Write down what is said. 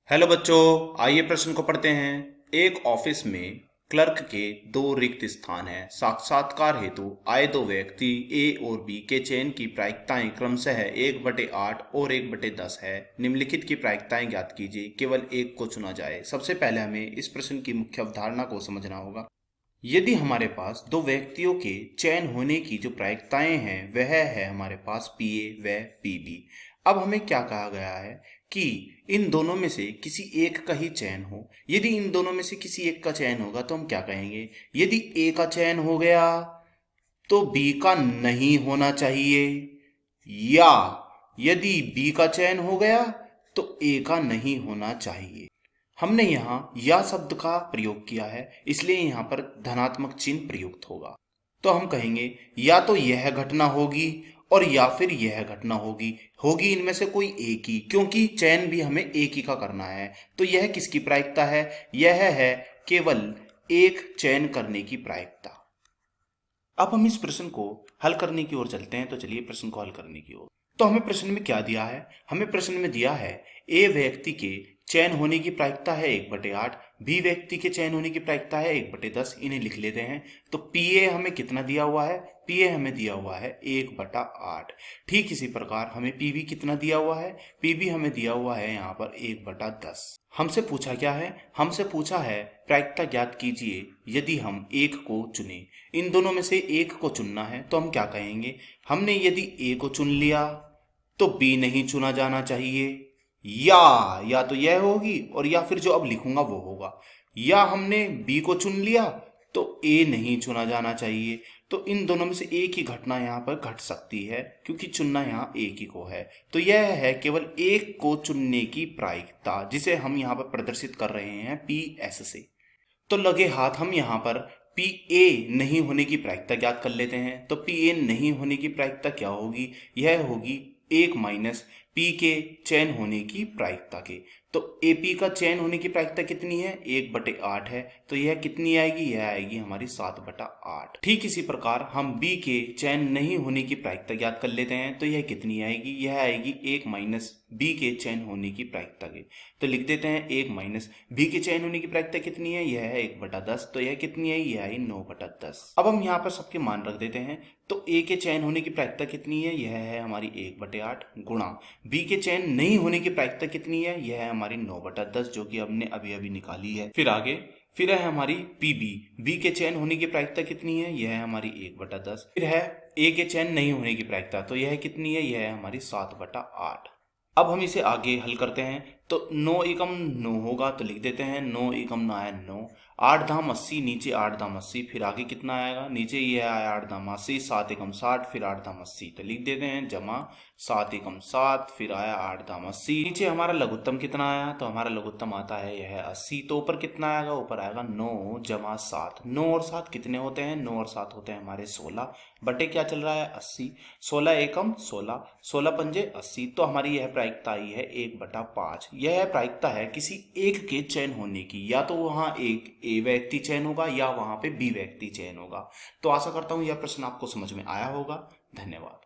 Hello बच्चों, आइए प्रश्न को पढ़ते हैं। एक ऑफिस में क्लर्क के दो रिक्त स्थान हैं। साक्षात्कार हेतु आए दो व्यक्ति ए और बी के चयन की प्रायिकताएं क्रमशः 1/8 और 1/10 है। निम्नलिखित की प्रायिकताएं ज्ञात कीजिए, केवल एक को चुना जाए। सबसे पहले हमें इस प्रश्न की मुख्य अवधारणा को समझना होगा। यदि हमारे पास दो व्यक्तियों के चयन होने की जो प्रायिकताएं हैं वह है हमारे पास पी ए व पी बी। अब हमें क्या कहा गया है कि इन दोनों में से किसी एक का ही चयन हो। यदि इन दोनों में से किसी एक का चयन होगा तो हम क्या कहेंगे? यदि ए का चयन हो गया तो बी का नहीं होना चाहिए, या यदि बी का चयन हो गया तो ए का नहीं होना चाहिए। हमने यहाँ या शब्द का प्रयोग किया है, इसलिए यहाँ पर धनात्मक चिन्ह प्रयुक्त होगा। तो हम कहेंगे या तो यह घटना होगी और या फिर यह घटना होगी। होगी इनमें से कोई एक ही, क्योंकि चयन भी हमें एक ही का करना है। तो यह किसकी प्रायिकता है? यह है केवल एक चयन करने की प्रायिकता। अब हम इस प्रश्न को हल करने की ओर चलते हैं। तो चलिए प्रश्न को हल करने की ओर। तो हमें प्रश्न में क्या दिया है? हमें प्रश्न में दिया है ए व्यक्ति के चयन होने की प्रायिकता है 1/8, बी व्यक्ति के चयन होने की प्रायिकता है 1/10। इन्हें लिख लेते हैं। तो पी ए हमें कितना दिया हुआ है? पी ए हमें दिया हुआ है 1/8। ठीक इसी प्रकार हमें पी बी कितना दिया हुआ है? पी बी हमें दिया हुआ है यहाँ पर 1/10। हमसे पूछा क्या है? हमसे पूछा है प्रायिकता ज्ञात कीजिए यदि हम एक को चुने। इन दोनों में से एक को चुनना है तो हम क्या कहेंगे? हमने यदि ए को चुन लिया तो बी नहीं चुना जाना चाहिए, या तो यह होगी और या फिर जो अब लिखूंगा वो होगा। या हमने बी को चुन लिया तो ए नहीं चुना जाना चाहिए। तो इन दोनों में से एक ही घटना यहाँ पर घट सकती है, क्योंकि चुनना यहाँ एक ही को है। तो यह है केवल एक को चुनने की प्रायिकता, जिसे हम यहाँ पर प्रदर्शित कर रहे हैं पी एस से। तो लगे हाथ हम यहाँ पर पी ए नहीं होने की प्रायिकता ज्ञात कर लेते हैं। तो पी ए नहीं होने की प्रायिकता क्या होगी? यह होगी 1 माइनस पी के चयन होने की प्रायिकता के। तो ए पी का चयन होने की प्रायिकता कितनी है? 1/8 है। तो यह कितनी आएगी? यह आएगी हमारी 7/8। ठीक इसी प्रकार हम बी के चयन नहीं होने की प्रायिकता ज्ञात कर लेते हैं। तो यह कितनी आएगी? यह आएगी 1 माइनस बी के चयन होने की प्रायिकता के। तो लिख देते हैं 1 माइनस बी के चयन होने की प्रायिकता कितनी है? यह है 1/10। तो यह कितनी आई? यह आई 9/10। अब हम यहाँ पर सबके मान रख देते हैं। तो ए के चयन होने की प्रायिकता कितनी है? यह है हमारी 1/8 गुणा बी के चयन नहीं होने की प्रायिकता कितनी है? यह है हमारी 9/10, जो कि हमने अभी अभी निकाली है। फिर आगे फिर है हमारी पी बी। बी के चयन होने की प्रायिकता कितनी है? यह है हमारी 1/10। फिर है ए के चयन नहीं होने की प्रायिकता, तो यह कितनी है? यह है हमारी 7/8। अब हम इसे आगे हल करते हैं। तो 9 एकम 9 होगा, तो लिख देते हैं 9 एकम 9 आया 9। 8 धाम 80, नीचे 8 धाम 80। फिर आगे कितना आएगा? नीचे ये आया 8 धाम 80, 7 एकम 60, फिर 8 धाम 80। तो लिख देते हैं जमा 7 एकम 7, फिर आया 8 धाम 80। नीचे हमारा लघुत्तम कितना आया? तो हमारा लघुत्तम आता है यह 80। तो ऊपर कितना आएगा? ऊपर आएगा 9 जमा 7। 9 और 7 कितने होते हैं? 9 और 7 होते हैं हमारे 16 बटे क्या चल रहा है? 80। 16 एकम 16, 16 पंजे 80। तो हमारी यह प्रायिकता आई है 1/5। यह प्रायिकता है किसी एक के चयन होने की। या तो वहां एक ए व्यक्ति चयन होगा या वहां पे बी व्यक्ति चयन होगा। तो आशा करता हूं यह प्रश्न आपको समझ में आया होगा। धन्यवाद।